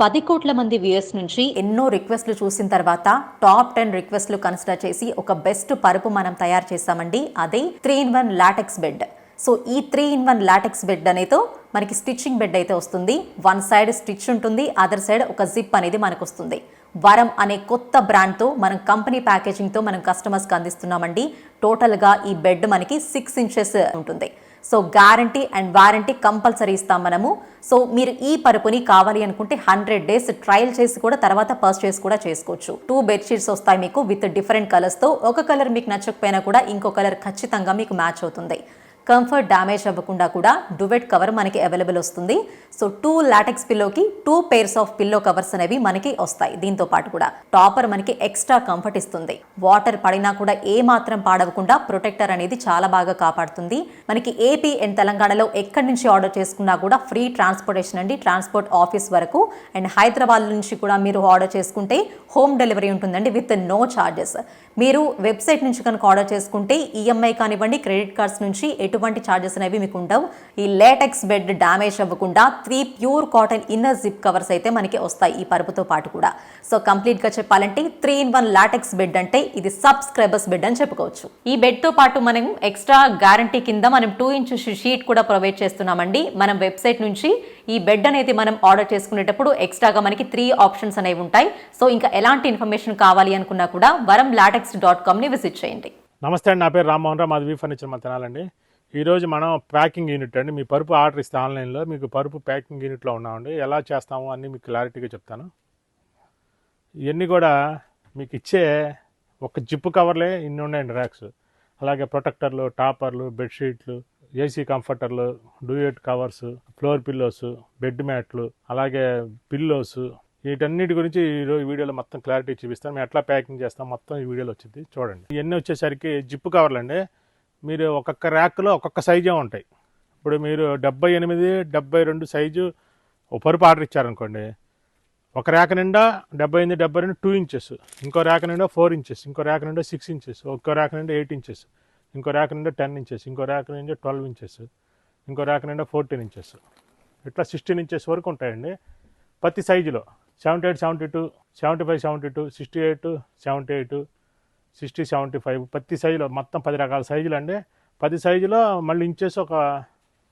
10 కోట్ల మంది వ్యూయర్స్ నుంచి ఎన్నో రిక్వెస్ట్లు చూసిన తర్వాత టాప్ 10 రిక్వెస్ట్లు కన్సిడర్ చేసి ఒక బెస్ట్ పరుపు మనం తయారు చేసామండి. అదే 3-in-1 లాటెక్స్ బెడ్. సో ఈ 3-in-1 లాటెక్స్ బెడ్ అనేది మనకి స్టిచ్చింగ్ బెడ్ అయితే వస్తుంది. వన్ సైడ్ స్టిచ్ ఉంటుంది, అదర్ సైడ్ ఒక జిప్ అనేది మనకు వస్తుంది. వరం అనే కొత్త బ్రాండ్తో మనం కంపెనీ ప్యాకేజింగ్తో మనం కస్టమర్స్కి అందిస్తున్నామండి. టోటల్గా ఈ బెడ్ మనకి 6 ఇంచెస్ ఉంటుంది. So guarantee and warranty compulsory ఇస్తాం మనము. సో మీరు ఈ పరుపుని కావాలి అనుకుంటే 100 days ట్రయల్ చేసి కూడా తర్వాత పర్చేస్ కూడా చేసుకోవచ్చు. 2 బెడ్షీట్స్ వస్తాయి మీకు విత్ డిఫరెంట్ కలర్స్తో. ఒక కలర్ మీకు నచ్చకపోయినా కూడా ఇంకో కలర్ ఖచ్చితంగా మీకు మ్యాచ్ అవుతుంది. కంఫర్ట్ డ్యామేజ్ అవ్వకుండా కూడా డువెట్ కవర్ మనకి అవైలబుల్ వస్తుంది. సో 2 లాటెక్స్ పిల్లోకి 2 pairs ఆఫ్ పిల్లో కవర్స్ అనేవి మనకి వస్తాయి. దీంతో పాటు కూడా టాపర్ మనకి ఎక్స్ట్రా కంఫర్ట్ ఇస్తుంది. వాటర్ పడినా కూడా ఏ మాత్రం పాడవకుండా ప్రొటెక్టర్ అనేది చాలా బాగా కాపాడుతుంది. మనకి ఏపీ అండ్ తెలంగాణలో ఎక్కడి నుంచి ఆర్డర్ చేసుకున్నా కూడా ఫ్రీ ట్రాన్స్పోర్టేషన్ అండి, ట్రాన్స్పోర్ట్ ఆఫీస్ వరకు. అండ్ హైదరాబాద్ నుంచి కూడా మీరు ఆర్డర్ చేసుకుంటే హోమ్ డెలివరీ ఉంటుందండి విత్ నో ఛార్జెస్. మీరు వెబ్సైట్ నుంచి కనుక ఆర్డర్ చేసుకుంటే ఈఎంఐ కానివ్వండి, క్రెడిట్ కార్డ్స్ నుంచి ఎటువంటి ఛార్జెస్ అనేవి మీకు ఉండవు. ఈ లేటెక్స్ బెడ్ డ్యామేజ్ అవ్వకుండా 3 pure cotton inner zip covers అయితే మనకి వస్తాయి ఈ పరుపుతో పాటు కూడా. సో కంప్లీట్ గా చెప్పాలంటే 3-in-1 లాటెక్స్ బెడ్ అంటే ఇది సబ్స్క్రైబర్స్ బెడ్ అని చెప్పుకోవచ్చు. ఈ బెడ్ తో పాటు మనం ఎక్స్ట్రా గ్యారంటీ కింద మనం 2 inch షీట్ కూడా ప్రొవైడ్ చేస్తున్నామండి. మనం వెబ్సైట్ నుంచి ఈ బెడ్ అనేది మనం ఆర్డర్ చేసుకునేటప్పుడు ఎక్స్ట్రాగా మనకి 3 ఆప్షన్స్ అనేవి ఉంటాయి. సో ఇంకా ఎలాంటి ఇన్ఫర్మేషన్ కావాలి అనుకున్నా కూడా varamlatex.com ని విజిట్ చేయండి. నమస్తే అండి, నా పేరు రామ్మోహన్ రావు, మాది వి ఫర్నిచర్ మన తినాలండి. ఈరోజు మనం ప్యాకింగ్ యూనిట్ అండి, మీ పరుపు ఆర్డర్ ఇస్తే ఆన్లైన్లో మీకు పరుపు ప్యాకింగ్ యూనిట్లో ఉన్నామండి. ఎలా చేస్తాము అన్నీ మీకు క్లారిటీగా చెప్తాను. ఇవన్నీ కూడా మీకు ఇచ్చే ఒక జిప్పు కవర్లే ఇన్ని ఉన్నాయండి ర్యాక్స్. అలాగే ప్రొటెక్టర్లు, టాపర్లు, బెడ్షీట్లు, ఏసీ కంఫర్టర్లు, duvet covers, floor pillows, bed మ్యాట్లు, అలాగే పిల్లోస్, వీటన్నిటి గురించి ఈరోజు వీడియోలో మొత్తం క్లారిటీ చూపిస్తాను. మేము ఎట్లా ప్యాకింగ్ చేస్తాం మొత్తం ఈ వీడియోలో వచ్చింది చూడండి. ఇవన్నీ వచ్చేసరికి జిప్పు కవర్లు అండి. మీరు ఒక్కొక్క ర్యాక్లో ఒక్కొక్క సైజే ఉంటాయి. ఇప్పుడు మీరు 78, 72 సైజు ఒక పరుపు ఆర్డర్ ఇచ్చారనుకోండి, ఒక ర్యాక్ నిండా 78, 72 2 inches, ఇంకో ర్యాక్ నిండా 4 inches, ఇంకో ర్యాక్ నిండా 6 inches, ఇంకో ర్యాక్ నిండా 8 inches, ఇంకో ర్యాక్ నిండా 10 inches, ఇంకో ర్యాక్ నిండా 12 inches, ఇంకో ర్యాక్ నిండా 14 inches, ఇట్లా 16 inches వరకు ఉంటాయండి ప్రతి సైజులో. 78, 72, 75, 72, 68, 78, 60, 75 ప్రతి సైజులో మొత్తం 10 రకాల సైజులు అండి. 10 సైజులో మళ్ళీ ఇంచెస్ ఒక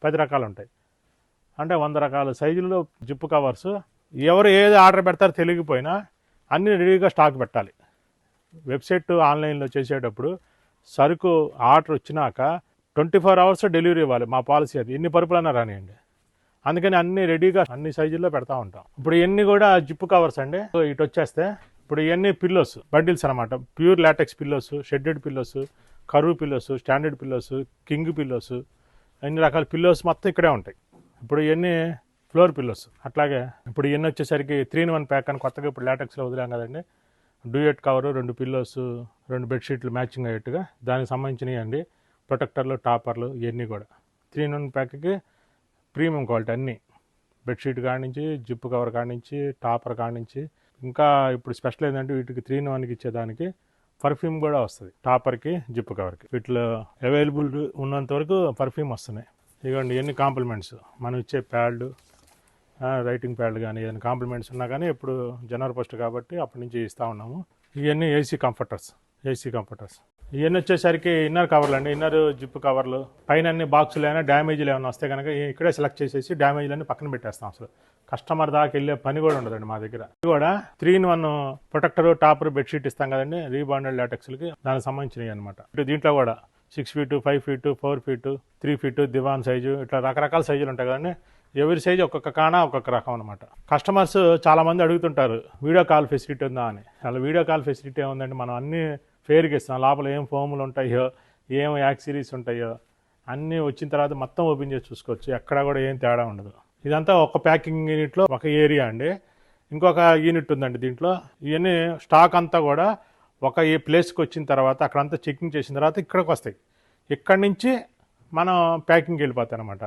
10 రకాలు ఉంటాయి. అంటే 100 రకాల సైజుల్లో జిప్పు కవర్స్. ఎవరు ఏది ఆర్డర్ పెడతారో తెలియకపోయినా అన్నీ రెడీగా స్టాక్ పెట్టాలి. వెబ్సైట్ ఆన్లైన్లో చేసేటప్పుడు సరుకు ఆర్డర్ వచ్చినాక 24 hours డెలివరీ ఇవ్వాలి. మా పాలసీ అది. ఎన్ని పరుపులన్నా రానియండి. అందుకని అన్ని రెడీగా అన్ని సైజుల్లో పెడతా ఉంటాం. ఇప్పుడు ఇవన్నీ కూడా జిప్పు కవర్స్ అండి. ఇటు వచ్చేస్తే ఇప్పుడు ఇవన్నీ పిల్లోస్ బండిల్స్ అనమాట. Pure latex pillows, shredded pillows, curve pillows, standard pillows, king pillows, అన్ని రకాల పిల్లోస్ మొత్తం ఇక్కడే ఉంటాయి. ఇప్పుడు ఇవన్నీ ఫ్లోర్ పిల్లోస్. అట్లాగే ఇప్పుడు ఇవన్నీ వచ్చేసరికి 3-in-1 ప్యాక్ అని కొత్తగా ఇప్పుడు లాటెక్స్లో వదిలాం కదండి. డూయెట్ కవరు, 2 పిల్లోస్, 2 బెడ్షీట్లు మ్యాచింగ్ అయ్యేట్టుగా దానికి సంబంధించినవి అండి. ప్రొటెక్టర్లు, టాపర్లు, ఇవన్నీ కూడా 3-in-1 ప్యాక్కి ప్రీమియం క్వాలిటీ అన్నీ. బెడ్షీట్ కాడి నుంచి, జిప్పు కవర్ కాడి నుంచి, టాపర్ కాడి నుంచి. ఇంకా ఇప్పుడు స్పెషల్ ఏంటంటే వీటికి 3-in-1కి ఇచ్చేదానికి పర్ఫ్యూమ్ కూడా వస్తుంది. టాపర్కి, జిప్పు కవర్కి వీటిలో అవైలబుల్ ఉన్నంత వరకు పర్ఫ్యూమ్ వస్తున్నాయి. ఇదిగోండి ఇవన్నీ కాంప్లిమెంట్స్. మనం ఇచ్చే ప్యాడ్, రైటింగ్ ప్యాడ్ కానీ ఏదైనా కాంప్లిమెంట్స్ ఉన్నా కానీ ఇప్పుడు జనవరి 1 కాబట్టి అప్పటి నుంచి ఇస్తూ ఉన్నాము. ఇవన్నీ ఏసీ కంఫర్టర్స్. ఇవన్నీ వచ్చేసరికి ఇన్నర్ కవర్లు అండి. ఇన్నర్ జిప్పు కవర్లు. పైన అన్ని బాక్సులు అయినా డ్యామేజ్లు ఏమైనా వస్తే కనుక ఇక్కడే సెలెక్ట్ చేసేసి డ్యామేజ్లన్నీ పక్కన పెట్టేస్తాం. అసలు కస్టమర్ దాకా వెళ్ళే పని కూడా ఉండదండి మా దగ్గర. ఇది కూడా 3-in-1 ప్రొటెక్టర్, టాపర్, బెడ్షీట్ ఇస్తాం కదండి రీబాండెడ్ లాటెక్స్లకి, దానికి సంబంధించినవి అనమాట. దీంట్లో కూడా 6 feet, 5 feet, 4 feet, 3 feet దివాన్ సైజు, ఇట్లా రకరకాల సైజులు ఉంటాయి కదండి. ఎవరి సైజు ఒక్కొక్క కానా ఒక్కొక్క రకం అనమాట. కస్టమర్స్ చాలామంది అడుగుతుంటారు వీడియో కాల్ ఫెసిలిటీ ఉందా అని. అలా వీడియో కాల్ ఫెసిలిటీ ఏముందండి, మనం అన్ని ఫేర్గా ఇస్తాం. లోపల ఏం ఫోములు ఉంటాయో, ఏం యాక్సరీస్ ఉంటాయో అన్నీ వచ్చిన తర్వాత మొత్తం ఓపెన్ చేసి చూసుకోవచ్చు. ఎక్కడా కూడా ఏం తేడా ఉండదు. ఇదంతా ఒక ప్యాకింగ్ యూనిట్లో ఒక ఏరియా అండి. ఇంకొక యూనిట్ ఉందండి దీంట్లో. ఇవన్నీ స్టాక్ అంతా కూడా ఒక ఈ ప్లేస్కి వచ్చిన తర్వాత అక్కడంతా చెకింగ్ చేసిన తర్వాత ఇక్కడికి వస్తాయి. ఇక్కడి నుంచి మనం ప్యాకింగ్కి వెళ్ళిపోతాయి అనమాట.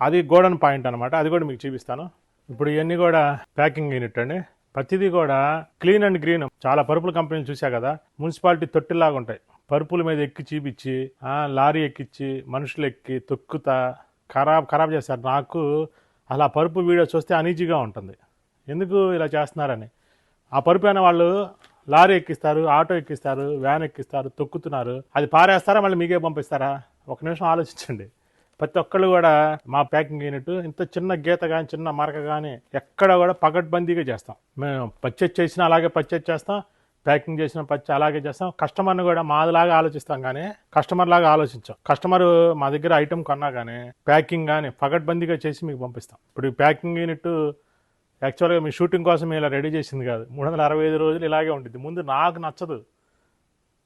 అది గోడౌన్ పాయింట్ అనమాట. అది కూడా మీకు చూపిస్తాను. ఇప్పుడు ఇవన్నీ కూడా ప్యాకింగ్ యూనిట్ అండి. ప్రతిదీ కూడా క్లీన్ అండ్ గ్రీన్. చాలా పరుపుల కంపెనీలు చూసా కదా, మున్సిపాలిటీ తొట్టిలాగా ఉంటాయి. పరుపుల మీద ఎక్కి చూపించి, లారీ ఎక్కిచ్చి, మనుషులు ఎక్కి తొక్కుతా ఖరాబ్ చేస్తారు. నాకు అలా పరుపు వీడియో చూస్తే అనీజీగా ఉంటుంది. ఎందుకు ఇలా చేస్తున్నారని. ఆ పరుపు అయిన వాళ్ళు లారీ ఎక్కిస్తారు, ఆటో ఎక్కిస్తారు, వ్యాన్ ఎక్కిస్తారు, తొక్కుతున్నారు. అది పారేస్తారా మళ్ళీ మీకే పంపిస్తారా? ఒక నిమిషం ఆలోచించండి. ప్రతి ఒక్కళ్ళు కూడా మా ప్యాకింగ్ యూనిట్ ఇంత చిన్న గీత కానీ చిన్న మరక కానీ ఎక్కడ కూడా పగడ్బందీగా చేస్తాం. మేము పర్చేజ్ చేసినా అలాగే పర్చేజ్ చేస్తాం, ప్యాకింగ్ చేసిన పచ్చి అలాగే చేస్తాం. కస్టమర్ని కూడా మాదిలాగా ఆలోచిస్తాం కానీ కస్టమర్ లాగా ఆలోచించాం. కస్టమర్ మా దగ్గర ఐటెం కొన్నా కానీ ప్యాకింగ్ కానీ పగడ్బందీగా చేసి మీకు పంపిస్తాం. ఇప్పుడు ఈ ప్యాకింగ్ యూనిట్ యాక్చువల్గా మీ షూటింగ్ కోసం ఇలా రెడీ చేసింది కాదు. 365 రోజులు ఇలాగే ఉంటుంది. ముందు నాకు నచ్చదు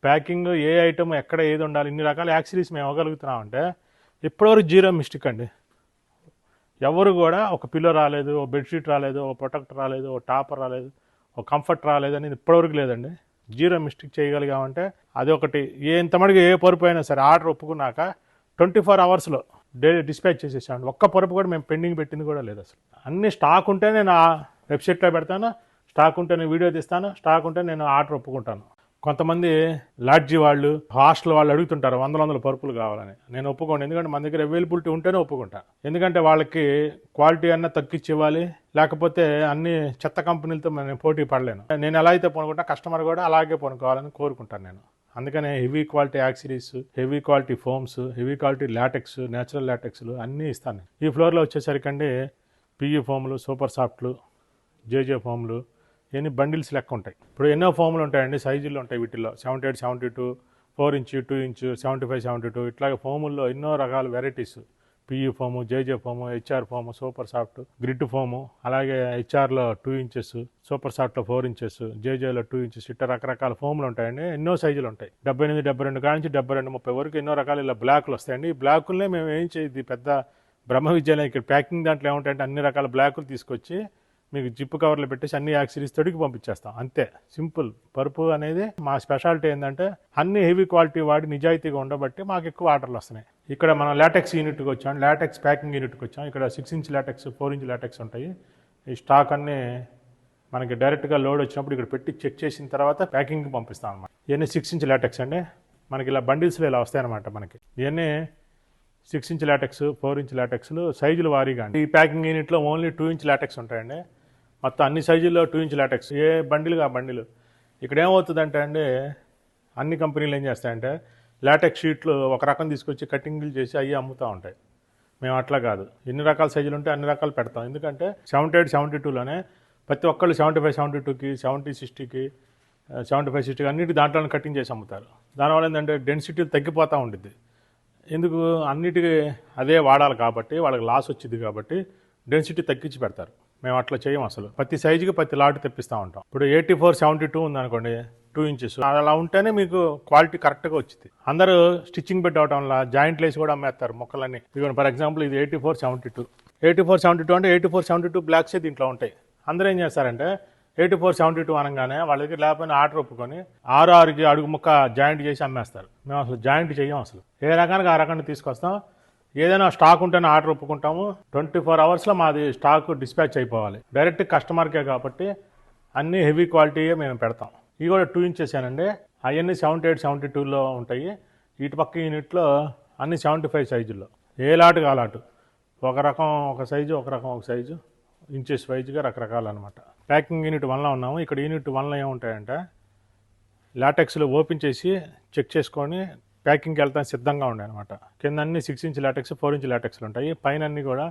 ప్యాకింగ్, ఏ ఐటమ్ ఎక్కడ ఏది ఉండాలి, ఇన్ని రకాల యాక్సరీస్ మేము ఇవ్వగలుగుతున్నామంటే ఇప్పటివరకు జీరో మిస్టేక్ అండి. ఎవరు కూడా ఒక పిల్లో రాలేదు, ఒక బెడ్షీట్ రాలేదు, ఒక ప్రొటెక్టర్ రాలేదు, ఒక టాపర్ రాలేదు, ఒక కంఫర్ట్ రాలేదు అనేది ఇప్పటివరకు లేదండి. జీరో మిస్టేక్ చేయగలిగామంటే అది ఒకటి. ఎంతమడికి ఏ పరుపు అయినా సరే ఆర్డర్ ఒప్పుకున్నాక 24 అవర్స్లో డిస్పాచ్ చేసేసాను. ఒక్క పరుపు కూడా మేము పెండింగ్ పెట్టింది కూడా లేదు అసలు. అన్ని స్టాక్ ఉంటే నేను ఆ వెబ్సైట్లో పెడతాను, స్టాక్ ఉంటే నేను వీడియో తీస్తాను, స్టాక్ ఉంటే నేను ఆర్డర్ ఒప్పుకుంటాను. కొంతమంది లాడ్జీ వాళ్ళు, హాస్టల్ వాళ్ళు అడుగుతుంటారు 100 పరుపులు కావాలని. నేను ఒప్పుకోండి, ఎందుకంటే మన దగ్గర అవైలబిలిటీ ఉంటేనే ఒప్పుకుంటాను. ఎందుకంటే వాళ్ళకి క్వాలిటీ అన్నా తగ్గించి ఇవ్వాలి, లేకపోతే అన్ని చెత్త కంపెనీలతో నేను పోటీ పడలేను. నేను ఎలా అయితే కొనుక్కుంటా కస్టమర్ కూడా అలాగే కొనుక్కోవాలని కోరుకుంటాను నేను. అందుకనే heavy quality accessories, heavy quality foams, heavy quality latex, natural లాటెక్స్లు అన్నీ ఇస్తాను. ఈ ఫ్లోర్లో వచ్చేసరికండి పియూ ఫోమ్లు, సూపర్ సాఫ్ట్లు, జేజే ఫోమ్లు, ఇవన్నీ బండిల్స్ లెక్క ఉంటాయి. ఇప్పుడు ఎన్నో ఫోమ్లు ఉంటాయండి, సైజుల్లో ఉంటాయి. వీటిల్లో 78, 72, 4 ఇంచ్, 2 ఇంచ్, 75, 72 ఇట్లాగే ఫోముల్లో ఎన్నో రకాల varieties. PU foam, JJ foam, HR foam, super soft, grid foam, అలాగే హెచ్ఆర్లో 2 ఇంచెస్, సూపర్ సాఫ్ట్లో 4 ఇంచెస్, జేజేలో 2 ఇంచెస్, ఇట్లా రకరకాల ఫోములు ఉంటాయండి. ఎన్నో సైజులు ఉంటాయి. 78, 72 కాడి నుంచి 72, 30 వరకు ఎన్నో రకాల ఇలా బ్లాక్లు వస్తాయండి. ఈ బ్లాకులనే మేము ఏం చేయదు, పెద్ద బ్రహ్మ విద్యాలయం ఇక్కడ ప్యాకింగ్ దాంట్లో ఏముంటాయంటే అన్ని రకాల బ్లాకులు తీసుకొచ్చి మీకు జిప్ కవర్లో పెట్టేసి అన్ని యాక్సరీస్ తొడిగి పంపించేస్తాం. అంతే, సింపుల్. పరుపు అనేది మా స్పెషాలిటీ ఏంటంటే అన్ని హెవీ క్వాలిటీ వాడి నిజాయితీగా ఉండబట్టి మాకు ఎక్కువ ఆర్డర్లు వస్తున్నాయి. ఇక్కడ మనం లాటెక్స్ యూనిట్కి వచ్చాం, లాటెక్స్ ప్యాకింగ్ యూనిట్కి వచ్చాం. ఇక్కడ 6 ఇంచ్ లాటెక్స్, 4 ఇంచ్ లాటెక్స్ ఉంటాయి. ఈ స్టాక్ అన్నీ మనకి డైరెక్ట్గా లోడ్ వచ్చినప్పుడు ఇక్కడ పెట్టి చెక్ చేసిన తర్వాత ప్యాకింగ్కి పంపిస్తాం అనమాట. ఇవన్నీ 6 ఇంచ్ లాటెక్స్ అండి. మనకి ఇలా బండిల్స్లో ఇలా వస్తాయన్నమాట. మనకి ఇవన్నీ 6 ఇంచ్ లాటెక్స్, 4 ఇంచ్ లాటెక్స్లు సైజుల వారీగా. ఈ ప్యాకింగ్ యూనిట్లో ఓన్లీ 2 ఇంచ్ లాటెక్స్ ఉంటాయండి. మొత్తం అన్ని సైజుల్లో 2 ఇంచ్ లాటెక్స్, ఏ బండిలుగా బండిలు. ఇక్కడ ఏమవుతుందంటే అండి, అన్ని కంపెనీలు ఏం చేస్తాయంటే లాటెక్స్ షీట్లు ఒక రకం తీసుకొచ్చి కటింగ్లు చేసి అవి అమ్ముతూ ఉంటాయి. మేము అట్లా కాదు, ఎన్ని రకాల సైజులు ఉంటే అన్ని రకాలు పెడతాం. ఎందుకంటే 78, 72లోనే ప్రతి ఒక్కళ్ళు 75, 72కి, 70, 60కి, 75, 60కి అన్నిటి దాంట్లోనే కటింగ్ చేసి అమ్ముతారు. దానివల్ల ఏంటంటే డెన్సిటీ తగ్గిపోతూ ఉంటుంది. ఎందుకు, అన్నిటికీ అదే వాడాలి కాబట్టి వాళ్ళకి లాస్ వచ్చింది కాబట్టి డెన్సిటీ తగ్గించి పెడతారు. మేము అట్లా చేయం అసలు. ప్రతి సైజుకి ప్రతి లాట్ తెప్పిస్తూ ఉంటాం. ఇప్పుడు 84, 72 ఉందనుకోండి, 2 ఇంచెస్ అలా ఉంటేనే మీకు క్వాలిటీ కరెక్ట్గా వచ్చింది. అందరూ స్టిచ్చింగ్ పెట్టి అవడం వల్ల జాయింట్లు వేసి కూడా అమ్మేస్తారు మొక్కలన్నీ. ఇదిగోండి, ఫర్ ఎగ్జాంపుల్ ఇది 84, 72. 84, 72 అంటే 84, 72 బ్లాక్సే దీంట్లో ఉంటాయి. అందరూ ఏం చేస్తారంటే 84, 72 అనగానే వాళ్ళ దగ్గర లేకపోయినా ఆర్డర్ ఒప్పుకొని 6కి అడుగు ముక్క జాయింట్ చేసి అమ్మేస్తారు. మేము అసలు జాయింట్ చేయం. అసలు ఏ రకానికి ఆ రకాన్ని తీసుకొస్తాం. ఏదైనా స్టాక్ ఉంటేనే ఆర్డర్ ఒప్పుకుంటాము. 24 అవర్స్లో మాది స్టాక్ డిస్పాచ్ అయిపోవాలి. డైరెక్ట్ కస్టమర్కే కాబట్టి అన్నీ హెవీ క్వాలిటీయే మేము పెడతాం. ఇవి కూడా 2 ఇంచెస్ అండి. అవన్నీ 78, 72లో ఉంటాయి. ఇటు పక్క యూనిట్లో అన్ని 75 సైజుల్లో. ఏ లాటు కా లాటు, ఒక రకం ఒక సైజు, ఒక రకం ఒక సైజు, ఇంచెస్ వైజ్గా రకరకాలు అనమాట. ప్యాకింగ్ యూనిట్ 1లో ఉన్నాము. ఇక్కడ యూనిట్ 1లో ఏముంటాయంటే లాటెక్స్లో ఓపెన్ చేసి చెక్ చేసుకొని ప్యాకింగ్కి వెళ్తాను సిద్ధంగా ఉండే అనమాట. కింద అన్ని 6 ఇంచ్ లాటెక్స్, 4 ఇంచ్ లాటెక్స్లు ఉంటాయి. పైన అన్ని కూడా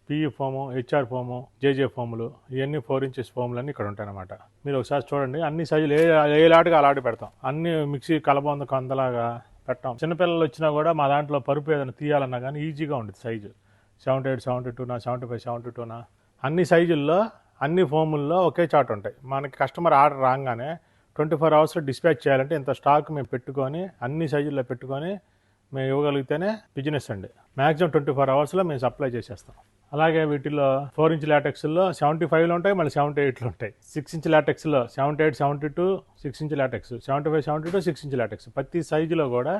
పియూ ఫోము, హెచ్ఆర్ ఫోము, జేజే ఫోములు, ఇవన్నీ 4 ఇంచెస్ ఫోములు అన్నీ ఇక్కడ ఉంటాయి అనమాట. మీరు ఒకసారి చూడండి, అన్ని సైజులు ఏ లాటుగా అలాంటి పెడతాం. అన్ని మిక్సీ కలబంద కొందలాగా పెట్టాం. చిన్నపిల్లలు వచ్చినా కూడా మా దాంట్లో పరుపు ఏదైనా తీయాలన్నా కానీ ఈజీగా ఉంటుంది సైజు. 78, 72నా, 75, 72నా అన్ని సైజుల్లో అన్ని ఫోముల్లో ఒకే చాట్ ఉంటాయి. మనకి కస్టమర్ ఆర్డర్ రాగానే 24 అవర్స్లో డిస్పాచ్ చేయాలంటే ఇంత స్టాక్ మేము పెట్టుకొని అన్ని సైజుల్లో పెట్టుకొని మేము ఇవ్వగలిగితేనే బిజినెస్ అండి. మ్యాక్సిమం 24 అవర్స్లో మేము సప్లై చేసేస్తాం. అలాగే వీటిలో 4 ఇంచ్ లాటెక్స్లో 75లో ఉంటాయి, మళ్ళీ 78లో ఉంటాయి. 6 ఇంచ్ లాటెక్స్లో 78, 72, 6 ఇంచ్ లాటెక్స్, 75, 72, 6 ఇంచ్ లాటెక్స్. ప్రతి సైజులో కూడా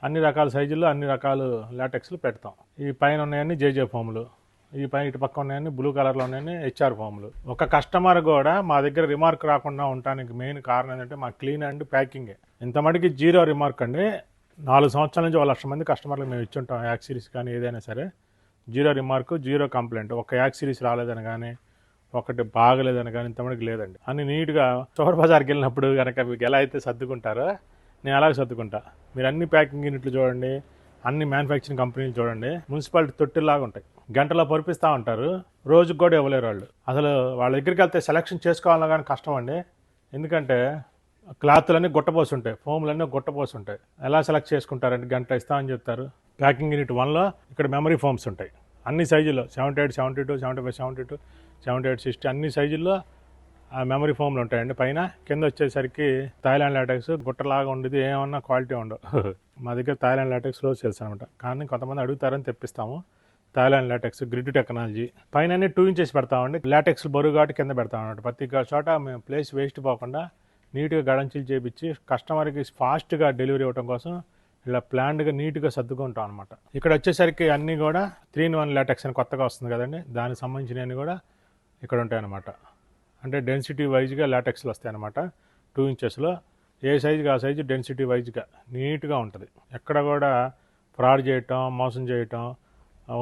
అన్ని రకాల సైజుల్లో అన్ని రకాల లాటెక్స్లు పెడతాం. ఈ పైన ఉన్నాయన్నీ జేజే ఫోములు, ఈ పైన ఇటు పక్క ఉన్నాయని బ్లూ కలర్లో ఉన్నాయని హెచ్ఆర్ ఫోములు. ఒక కస్టమర్ కూడా మా దగ్గర రిమార్క్ రాకుండా ఉండడానికి మెయిన్ కారణం ఏంటంటే మా క్లీన్ అండ్ ప్యాకింగే. ఇంతమటికి జీరో రిమార్క్ అండి. 4 సంవత్సరాల నుంచి 1,00,000 మంది కస్టమర్లకు మేము ఇచ్చుంటాం. యాక్సరీస్ కానీ ఏదైనా సరే జీరో రిమార్క్, జీరో కంప్లైంట్. ఒక యాక్సరీస్ రాలేదని కానీ, ఒకటి బాగలేదని కానీ ఇంతమందికి లేదండి. అన్ని నీట్గా చోర్ బజార్కి వెళ్ళినప్పుడు కనుక మీకు ఎలా అయితే సర్దుకుంటారో నేను అలాగే సర్దుకుంటా. మీరు అన్ని ప్యాకింగ్ యూనిట్లు చూడండి, అన్ని మ్యానుఫ్యాక్చరింగ్ కంపెనీలు చూడండి, మున్సిపాలిటీ తొట్టిలాగా ఉంటాయి. గంటలో పరిపిస్తూ ఉంటారు, రోజుకి కూడా ఇవ్వలేరు వాళ్ళు. అసలు వాళ్ళ దగ్గరికి వెళ్తే సెలక్షన్ చేసుకోవాలన్నా కానీ కష్టం అండి. ఎందుకంటే క్లాత్లన్నీ గుట్టపోసి ఉంటాయి, ఫోమ్లన్నీ గుట్టపోసి ఉంటాయి. ఎలా సెలెక్ట్ చేసుకుంటారంటే గంట ఇస్తామని చెప్తారు. ప్యాకింగ్ యూనిట్ 1లో ఇక్కడ మెమరీ ఫోమ్స్ ఉంటాయి అన్ని సైజుల్లో, 78, 72, 75, 72, 78, 60 అన్ని సైజుల్లో ఆ మెమరీ ఫోమ్లు ఉంటాయండి. పైన కింద వచ్చేసరికి థాయిలాండ్ లాటెక్స్ గుట్టలాగా ఉండేది, ఏమన్నా క్వాలిటీ ఉండవు. మా దగ్గర థాయిలాండ్ లాటెక్స్ లో సేల్స్ అనమాట. కానీ కొంతమంది అడుగుతారని తెప్పిస్తాము. థాయిలాండ్ లాటెక్స్ గ్రిడ్ టెక్నాలజీ పైన 2 ఇంచెస్ పెడతామండి. లాటెక్స్ బరువు కాబట్టి కింద పెడతామన్నమాట. ప్రతి చోట మేము ప్లేస్ వేస్ట్ పోకుండా నీట్గా గడంచీలు చేపించి కస్టమర్కి ఫాస్ట్గా డెలివరీ ఇవ్వడం కోసం ఇలా ప్లాన్డ్గా నీట్గా సర్దుకుంటాం అనమాట. ఇక్కడ వచ్చేసరికి అన్నీ కూడా 3-in-1 లాటెక్స్ అని కొత్తగా వస్తుంది కదండి, దానికి సంబంధించినవి కూడా ఇక్కడ ఉంటాయి అన్నమాట. అంటే డెన్సిటీ వైజ్గా లాటెక్స్లు వస్తాయి అన్నమాట. 2 ఇంచెస్లో ఏ సైజుగా ఆ సైజు డెన్సిటీ వైజ్గా నీట్గా ఉంటుంది. ఎక్కడ కూడా ఫ్రాడ్ చేయటం, మోసం చేయటం,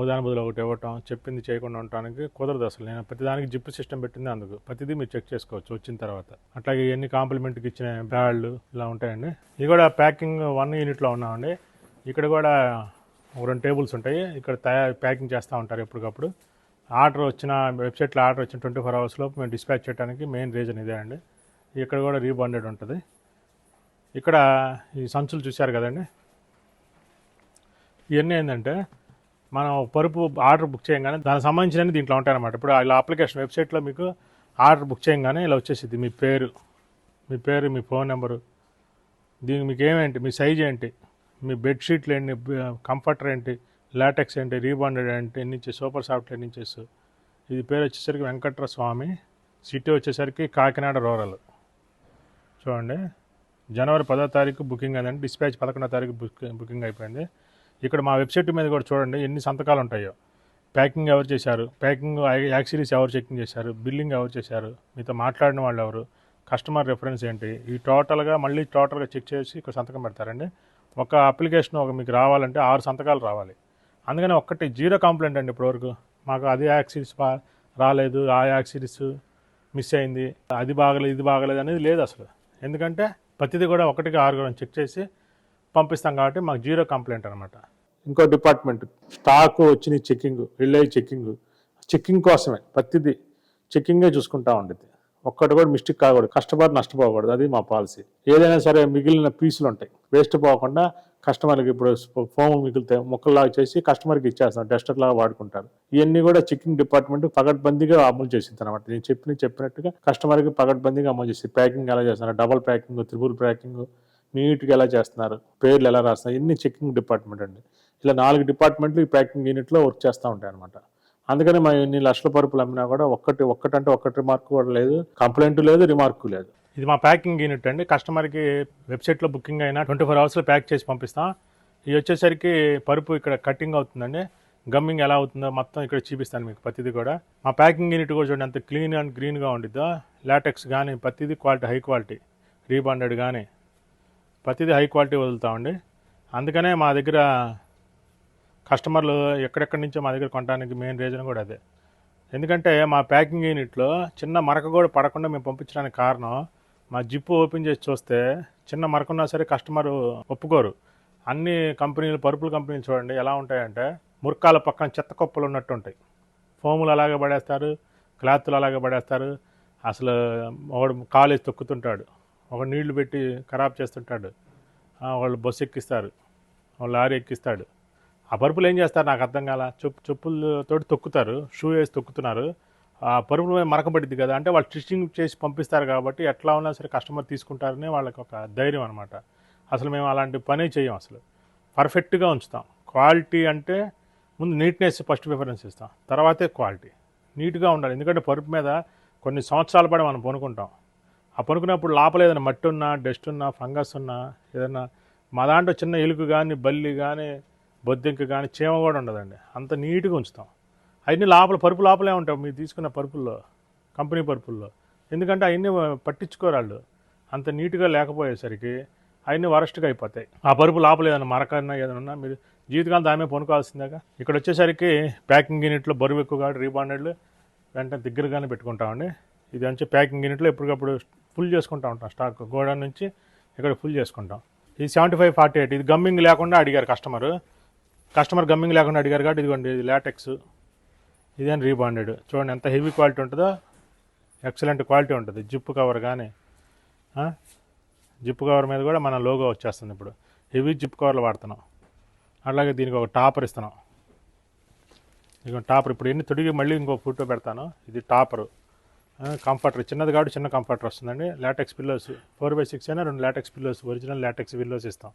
ఉదాహరణ బదులు ఒకటి ఇవ్వటం, చెప్పింది చేయకుండా ఉండటానికి కుదరదు అసలు. నేను ప్రతిదానికి జిప్ సిస్టమ్ పెట్టింది, అందుకు ప్రతిదీ మీరు చెక్ చేసుకోవచ్చు వచ్చిన తర్వాత. అట్లాగే ఎన్ని కాంప్లిమెంట్కి ఇచ్చిన బ్యాళ్ళు ఇలా ఉంటాయండి. ఇది కూడా ప్యాకింగ్ 1 యూనిట్లో ఉన్నామండి. ఇక్కడ కూడా 2 టేబుల్స్ ఉంటాయి. ఇక్కడ ప్యాకింగ్ చేస్తూ ఉంటారు ఎప్పటికప్పుడు. ఆర్డర్ వచ్చిన వెబ్సైట్లో ఆర్డర్ వచ్చిన 24 hours లోపు మేము డిస్పాచ్ చేయడానికి మెయిన్ రీజన్ ఇదే అండి. ఇక్కడ కూడా రీబాండెడ్ ఉంటుంది. ఇక్కడ ఈ సంచులు చూశారు కదండి, ఇవన్నీ ఏంటంటే మనం పరుపు ఆర్డర్ బుక్ చేయగానే దానికి సంబంధించినవి దీంట్లో ఉంటాయన్నమాట. ఇప్పుడు ఇలా అప్లికేషన్ వెబ్సైట్లో మీకు ఆర్డర్ బుక్ చేయగానే ఇలా వచ్చేసింది మీ పేరు, మీ ఫోన్ నెంబరు, దీనికి మీకు ఏమేంటి, మీ సైజ్ ఏంటి, మీ బెడ్షీట్లు ఏంటి, కంఫర్టర్ ఏంటి, లాటెక్స్ ఏంటి, రీబాండెడ్ ఏంటి, ఎన్ని ఇంచెస్, సూపర్ సాఫ్ట్ ఎన్ని ఇంచెస్. ఇది పేరు వచ్చేసరికి వెంకట్ర స్వామి, సిటీ వచ్చేసరికి కాకినాడ రూరల్. చూడండి, జనవరి 10వ తారీఖు బుకింగ్ అయిందండి. డిస్పాచ్ 11వ తారీఖు బుకింగ్ అయిపోయింది. ఇక్కడ మా వెబ్సైట్ మీద కూడా చూడండి ఎన్ని సంతకాలు ఉంటాయో. ప్యాకింగ్ ఎవరు చేశారు, ప్యాకింగ్ యాక్సిరీస్ ఎవరు చెకింగ్ చేశారు, బిల్లింగ్ ఎవరు చేశారు, మీతో మాట్లాడిన వాళ్ళు ఎవరు, కస్టమర్ రెఫరెన్స్ ఏంటి, ఈ టోటల్గా చెక్ చేసి ఇక్కడ సంతకం పెడతారండి. ఒక అప్లికేషన్ మీకు రావాలంటే 6 సంతకాలు రావాలి. అందుకని ఒక్కటి 0 కంప్లైంట్ అండి ఇప్పటివరకు. మాకు అది యాక్సిరీస్ రాలేదు, ఆ యాక్సిరీస్ మిస్ అయింది, అది బాగలేదు, ఇది బాగలేదు అనేది లేదు అసలు. ఎందుకంటే ప్రతిదీ కూడా 1కి 6 చెక్ చేసి పంపిస్తాం కాబట్టి మాకు 0 కంప్లైంట్ అనమాట. ఇంకో డిపార్ట్మెంట్ స్టాక్ వచ్చిన చెక్కింగ్ కోసమే ప్రతిదీ చెక్కింగే చూసుకుంటా ఉండేది. ఒక్కటి కూడా మిస్టేక్ కాకూడదు, కస్టమర్ నష్టపోకూడదు, అది మా పాలసీ. ఏదైనా సరే మిగిలిన పీసులు ఉంటాయి వేస్ట్ పోకుండా కస్టమర్కి, ఇప్పుడు ఫోమ్ మిగిలితే ముక్కల్లాగా చేసి కస్టమర్కి ఇచ్చేస్తాం, డస్టర్ లాగా వాడుకుంటారు. ఇవన్నీ కూడా చెక్కింగ్ డిపార్ట్మెంట్ పకడ్బందీగా అమలు చేసింది అనమాట. నేను చెప్పినట్టుగా కస్టమర్కి పకడ్బందీగా అమలు చేసి ప్యాకింగ్ ఎలా చేస్తున్నారు, డబల్ ప్యాకింగ్, త్రిబుల్ ప్యాకింగ్ నీట్గా ఎలా చేస్తున్నారు, పేర్లు ఎలా రాస్తున్నారు, ఇన్ని చెక్కింగ్ డిపార్ట్మెంట్ అండి. ఇలా 4 డిపార్ట్మెంట్లు ఈ ప్యాకింగ్ యూనిట్లో వర్క్ చేస్తూ ఉంటాయి అనమాట. అందుకని మేము ఇన్ని లక్షల పరుపులు అమ్మినా కూడా ఒక్కటి రిమార్క్ కూడా లేదు, కంప్లైంట్ లేదు, రిమార్క్ లేదు. ఇది మా ప్యాకింగ్ యూనిట్ అండి. కస్టమర్కి వెబ్సైట్లో బుకింగ్ అయినా 24 hours ప్యాక్ చేసి పంపిస్తాం. ఇది వచ్చేసరికి పరుపు ఇక్కడ కటింగ్ అవుతుందండి, గమ్మింగ్ ఎలా అవుతుందో మొత్తం ఇక్కడ చూపిస్తాను మీకు ప్రతిదీ కూడా. మా ప్యాకింగ్ యూనిట్ కూడా చూడండి అంత క్లీన్ అండ్ గ్రీన్గా ఉండిద్దో. లాటెక్స్ కానీ ప్రతిదీ క్వాలిటీ, హై క్వాలిటీ, రీబాండెడ్ కానీ ప్రతిదీ హై క్వాలిటీ వదులుతామండి. అందుకనే మా దగ్గర కస్టమర్లు ఎక్కడెక్కడి నుంచో మా దగ్గర కొనడానికి మెయిన్ రీజన్ కూడా అదే. ఎందుకంటే మా ప్యాకింగ్ యూనిట్లో చిన్న మరక కూడా పడకుండా మేము పంపించడానికి కారణం, మా జిప్పు ఓపెన్ చేసి చూస్తే చిన్న మరక ఉన్నా సరే కస్టమర్ ఒప్పుకోరు. అన్ని కంపెనీలు, పరుపుల కంపెనీలు చూడండి ఎలా ఉంటాయంటే మురకాల పక్కన చెత్త కుప్పలు ఉన్నట్టు ఉంటాయి. ఫోములు అలాగే పడేస్తారు, క్లాత్లు అలాగే పడేస్తారు. అసలు ఒకడు కాలేజ్ తొక్కుతుంటాడు, ఒక నీళ్లు పెట్టి ఖరాబ్ చేస్తుంటాడు, వాళ్ళు బస్సు ఎక్కిస్తారు, వాళ్ళు లారీ ఎక్కిస్తాడు. ఆ పరుపులు ఏం చేస్తారు నాకు అర్థం కాల, చెప్పులతోటి తొక్కుతారు, షూ వేసి తొక్కుతున్నారు. ఆ పరుపుల మీద మరకబడిద్ది కదా, అంటే వాళ్ళు స్టిచ్చింగ్ చేసి పంపిస్తారు కాబట్టి ఎట్లా ఉన్నా సరే కస్టమర్ తీసుకుంటారని వాళ్ళకి ఒక ధైర్యం అనమాట. అసలు మేము అలాంటి పనే చేయం, అసలు పర్ఫెక్ట్గా ఉంచుతాం. క్వాలిటీ అంటే ముందు నీట్నెస్ ఫస్ట్ ప్రిఫరెన్స్ ఇస్తాం, తర్వాతే క్వాలిటీ. నీట్గా ఉండాలి. ఎందుకంటే పరుపు మీద కొన్ని సంవత్సరాల పాటు మనం పనుకుంటాం. ఆ పనుకున్నప్పుడు లోపల ఏదైనా మట్టి ఉన్నా, డస్ట్ ఉన్నా, ఫంగస్ ఉన్నా, ఏదైనా మా దాంట్లో చిన్న ఎలుక కానీ, బల్లి కానీ, బొద్దింక కానీ, చీమ కూడా ఉండదండి. అంత నీట్గా ఉంచుతాం. అవన్నీ పరుపు లోపలే ఉంటాయి మీరు తీసుకున్న పరుపుల్లో, కంపెనీ పరుపుల్లో. ఎందుకంటే అవన్నీ పట్టించుకోరాళ్ళు. అంత నీట్గా లేకపోయేసరికి అవన్నీ వరస్ట్గా అయిపోతాయి. ఆ పరుపు లోపల ఏదైనా మరకన్నా ఏదైనా మీరు జీవితకాలం దాని మీద పనుకోవాల్సిందేగా. ఇక్కడ వచ్చేసరికి ప్యాకింగ్ యూనిట్లో బరువు ఎక్కువ కాబట్టి రీబాండెడ్లు వెంటనే దగ్గరగానే పెట్టుకుంటామండి. ఇది మంచి ప్యాకింగ్ యూనిట్లో ఎప్పటికప్పుడు ఫుల్ చేసుకుంటూ ఉంటాం. స్టాక్ గోడౌన్ నుంచి ఇక్కడ ఫుల్ చేసుకుంటాం. ఇది 7548. ఇది గమ్మింగ్ లేకుండా అడిగారు కస్టమర్ గమ్మింగ్ లేకుండా అడిగారు కాబట్టి ఇదిగోండి, ఇది లాటెక్స్, ఇదేం రీబాండెడ్. చూడండి ఎంత హెవీ క్వాలిటీ ఉంటుందో, ఎక్సలెంట్ క్వాలిటీ ఉంటుంది. జిప్ కవర్ కానీ, జిప్ కవర్ మీద కూడా మన లోగో వచ్చేస్తుంది. ఇప్పుడు హెవీ జిప్ కవర్లు వాడుతున్నాం. అలాగే దీనికి ఒక టాపర్ ఇస్తున్నాం. ఇదిగో టాపర్, ఇప్పుడు ఎన్ని తొడిగి మళ్ళీ ఇంకో ఫోటో పెడతాను. ఇది టాపరు, కంఫర్టర్ చిన్నది కాబట్టి చిన్న కంఫర్టర్ వస్తుందండి. లాటెక్స్ పిల్లోస్ 4x6 అయినా 2 LaTeX pillows, original LaTeX pillows ఇస్తాం.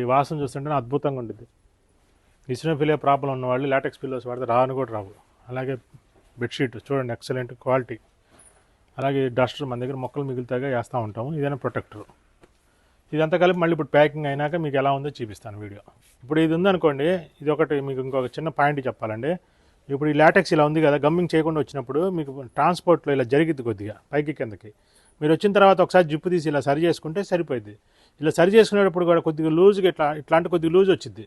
ఈ వాసన చూస్తుంటే అద్భుతంగా ఉంటుంది. ఇసినోఫిలియా ప్రాబ్లం ఉన్న వాళ్ళు లాటెక్స్ పిల్లోస్ వాడితే రాను కూడా రావు. అలాగే బెడ్షీట్ చూడండి, ఎక్సలెంట్ క్వాలిటీ. అలాగే డస్టర్ మన దగ్గర మొక్కలు మిగులుతాగా వేస్తూ ఉంటాము. ఇదైనా ప్రొటెక్టర్. ఇదంతా కలిపి మళ్ళీ ఇప్పుడు ప్యాకింగ్ అయినాక మీకు ఎలా ఉందో చూపిస్తాను వీడియో. ఇప్పుడు ఇది ఉందనుకోండి, ఇది ఒకటి మీకు ఇంకొక చిన్న పాయింట్ చెప్పాలండి. ఇప్పుడు ఈ లాటెక్స్ ఇలా ఉంది కదా, గమ్మింగ్ చేయకుండా వచ్చినప్పుడు మీకు ట్రాన్స్పోర్ట్లో ఇలా జరిగిద్ది కొద్దిగా పైకి కిందకి. మీరు వచ్చిన తర్వాత ఒకసారి జిప్పు తీసి ఇలా సరి చేసుకుంటే సరిపోయింది. ఇలా సరి చేసుకునేటప్పుడు కూడా కొద్దిగా లూజ్గా ఇట్లాంటి కొద్దిగా లూజ్ వచ్చింది.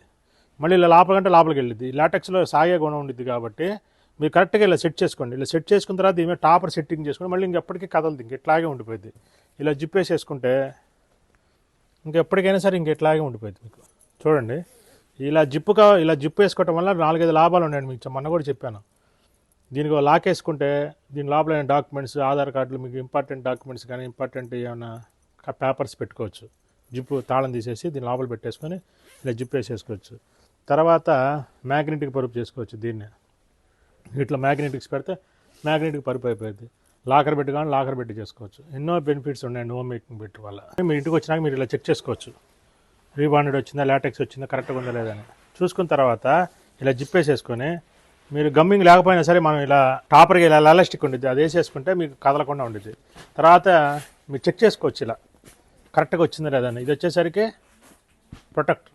మళ్ళీ ఇలా లోపలికి వెళ్ళిద్ది. లాటెక్స్లో సాగే గుణం ఉండిద్ది కాబట్టి మీరు కరెక్ట్గా ఇలా సెట్ చేసుకోండి. ఇలా సెట్ చేసుకున్న తర్వాత దీని టాపర్ సెట్టింగ్ చేసుకుని మళ్ళీ ఇంకెప్పటికీ కదలదు, ఇట్లాగే ఉండిపోయింది. ఇలా జిప్ వేసేసుకుంటే ఇంకెప్పటికైనా సరే ఇట్లాగే ఉండిపోయింది. మీకు చూడండి, ఇలా జిప్పు వేసుకోవటం వల్ల 4-5 లాభాలు ఉన్నాయండి. మీకు మొన్న కూడా చెప్పాను. దీనికి లాక్ వేసుకుంటే దీని లోపల డాక్యుమెంట్స్, ఆధార్ కార్డులు, మీకు ఇంపార్టెంట్ డాక్యుమెంట్స్ కానీ ఇంపార్టెంట్ ఏమైనా పేపర్స్ పెట్టుకోవచ్చు. జిప్పు తాళం తీసేసి దీని లోపల పెట్టేసుకొని ఇలా జిప్ వేసేసుకోవచ్చు. తర్వాత మ్యాగ్నెటిక్ పరుపు చేసుకోవచ్చు. దీన్ని ఇట్లా మ్యాగ్నెటిక్స్ పెడితే మ్యాగ్నెటిక్ పరుపు అయిపోయింది. లాకర్ పెట్టి కానీ లాకర్ పెట్టి చేసుకోవచ్చు. ఎన్నో బెనిఫిట్స్ ఉన్నాయండి హోమ్ మేకింగ్ పెట్టి వల్ల. మీరు ఇంటికి వచ్చినాక మీరు ఇలా చెక్ చేసుకోవచ్చు, రీబాండెడ్ వచ్చిందా, లాటెక్స్ వచ్చిందా, కరెక్ట్గా ఉందా లేదని చూసుకున్న తర్వాత ఇలా జిప్ వేసేసుకొని మీరు గమ్మింగ్ లేకపోయినా సరే మనం ఇలా టాపర్గా ఇలా ఎలాస్టిక్ ఉండిద్ది, అది వేసేసుకుంటే మీకు కదలకుండా ఉండిద్ది. తర్వాత మీరు చెక్ చేసుకోవచ్చు ఇలా కరెక్ట్గా వచ్చిందా లేదని. ఇది వచ్చేసరికి ప్రొటెక్ట్,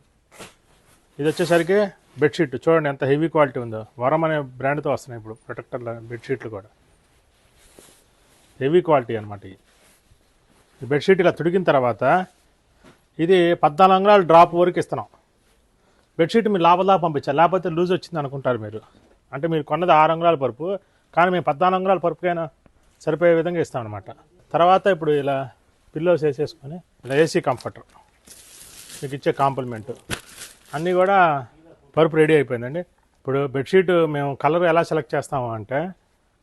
ఇది వచ్చేసరికి బెడ్షీట్. చూడండి ఎంత హెవీ క్వాలిటీ ఉందో. వరం అనే బ్రాండ్తో వస్తున్నాయి ఇప్పుడు ప్రొటెక్టర్ల బెడ్షీట్లు కూడా, హెవీ క్వాలిటీ అనమాట. ఈ బెడ్షీట్ ఇలా తుడిగిన తర్వాత ఇది 14 అంగుళాలు డ్రాప్ వరకు ఇస్తున్నాం. బెడ్షీట్ మీరు లోపల పంపించాలి, లేకపోతే లూజ్ వచ్చింది అనుకుంటారు మీరు. అంటే మీరు కొన్నది 6 అంగుళాల పరుపు, కానీ మేము 14 అంగుళాల పరుపుకైనా సరిపోయే విధంగా ఇస్తాం అనమాట. తర్వాత ఇప్పుడు ఇలా పిల్లోస్ వేసేసుకొని ఇలా ఏసీ కంఫర్టర్ మీకు ఇచ్చే కాంప్లిమెంట్ అన్నీ కూడా పరుపు రెడీ అయిపోయిందండి. ఇప్పుడు బెడ్షీట్ మేము కలర్ ఎలా సెలెక్ట్ చేస్తాము అంటే,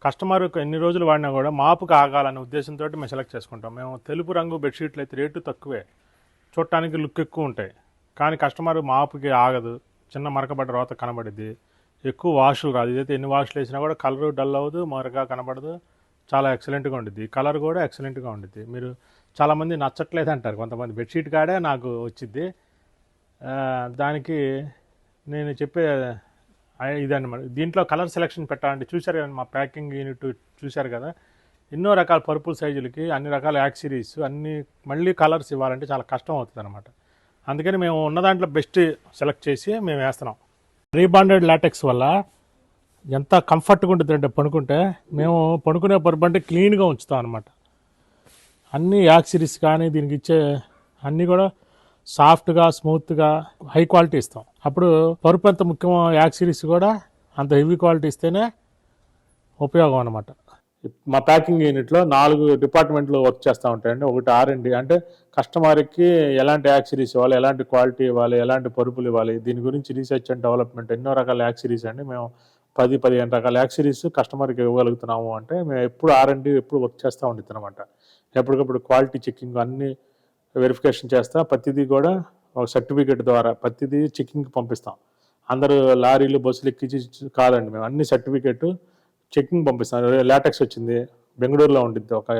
కస్టమర్ ఎన్ని రోజులు వాడినా కూడా మాపుకు ఆగాలనే ఉద్దేశంతో మేము సెలెక్ట్ చేసుకుంటాం. మేము తెలుపు రంగు బెడ్షీట్లు అయితే రేటు తక్కువే, చూడటానికి లుక్ ఎక్కువ ఉంటాయి, కానీ కస్టమర్ మాపుకి ఆగదు. చిన్న మరకబడ్డ రోత కనబడిద్ది, ఎక్కువ వాషులు రాదు. ఇదైతే ఎన్ని వాషులు వేసినా కూడా కలర్ డల్ అవ్వదు, మరక కనబడదు, చాలా ఎక్సలెంట్గా ఉండిద్ది. కలర్ కూడా ఎక్సలెంట్గా ఉండిద్ది. మీరు చాలామంది నచ్చట్లేదు అంటారు, కొంతమంది బెడ్షీట్ కాడే నాకు వచ్చిద్ది. దానికి నేను చెప్పే ఇదన్నమాట. దీంట్లో కలర్ సెలెక్షన్ పెట్టాలంటే చూశారు కదా, మా ప్యాకింగ్ యూనిట్ చూశారు కదా, ఎన్నో రకాల పర్పుల్ సైజులకి అన్ని రకాల యాక్సరీస్ అన్నీ మళ్ళీ కలర్స్ ఇవ్వాలంటే చాలా కష్టం అవుతుంది అనమాట. అందుకని మేము ఉన్న దాంట్లో బెస్ట్ సెలెక్ట్ చేసి మేము వేస్తున్నాం. రీబాండెడ్ లాటెక్స్ వల్ల ఎంత కంఫర్ట్గా ఉంటుంది అంటే పడుకుంటే, మేము పడుకునే పరుపు అంటే క్లీన్గా ఉంచుతాం అనమాట. అన్ని యాక్సరీస్ కానీ దీనికి ఇచ్చే అన్నీ కూడా సాఫ్ట్గా స్మూత్గా హై క్వాలిటీ ఇస్తాం. అప్పుడు పరుపు ఎంత ముఖ్యమో యాక్సరీస్ కూడా అంత హెవీ క్వాలిటీ ఇస్తేనే ఉపయోగం అనమాట. మా ప్యాకింగ్ యూనిట్లో 4 డిపార్ట్మెంట్లు వర్క్ చేస్తూ ఉంటాయండి. ఒకటి R&D, అంటే కస్టమర్కి ఎలాంటి యాక్సరీస్ ఇవ్వాలి, ఎలాంటి క్వాలిటీ ఇవ్వాలి, ఎలాంటి పరుపులు ఇవ్వాలి, దీని గురించి రీసెర్చ్ అండ్ డెవలప్మెంట్ ఎన్నో రకాల యాక్సరీస్ అండి. మేము 10-15 రకాల యాక్సరీస్ కస్టమర్కి ఇవ్వగలుగుతున్నాము అంటే మేము ఎప్పుడు R&D ఎప్పుడు వర్క్ చేస్తూ ఉంటుంది అనమాట. ఎప్పటికప్పుడు క్వాలిటీ చెకింగ్ అన్నీ వెరిఫికేషన్ చేస్తా, ప్రతిదీ కూడా ఒక సర్టిఫికేట్ ద్వారా ప్రతిదీ చెకింగ్కి పంపిస్తాం. అందరూ లారీలు బస్సులు ఎక్కించి కాదండి, మేము అన్ని సర్టిఫికేట్ చెకింగ్ పంపిస్తాం. లాటెక్స్ వచ్చింది, బెంగళూరులో ఉండిద్ది ఒక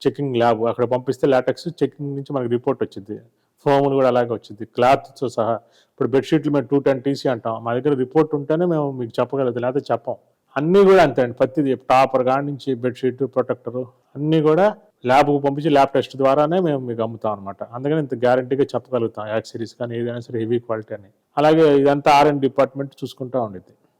చెకింగ్ ల్యాబ్, అక్కడ పంపిస్తే లాటెక్స్ చెకింగ్ నుంచి మనకి రిపోర్ట్ వచ్చింది. ఫోములు కూడా అలాగే వచ్చింది, క్లాత్తో సహా. ఇప్పుడు బెడ్షీట్లు మేము 210 TC అంటాం, మా దగ్గర రిపోర్ట్ ఉంటేనే మేము మీకు చెప్పగలుగుతాం, లేకపోతే చెప్పం. అన్నీ కూడా అంతే అండి, ప్రతిదీ టాపర్ కాడి నుంచి బెడ్షీట్, ప్రొటెక్టరు అన్నీ కూడా ల్యాబ్కు పంపించి ల్యాబ్ టెస్ట్ ద్వారానే మేము మీకు అమ్ముతాం అనమాట. అందుకని ఇంత గ్యారంటీగా చెప్పగలుగుతాం యాక్సరీస్ కానీ ఏదైనా సరే హెవీ క్వాలిటీ అని. అలాగే ఇదంతా R&D డిపార్ట్మెంట్ చూసుకుంటూ ఉండిద్ది.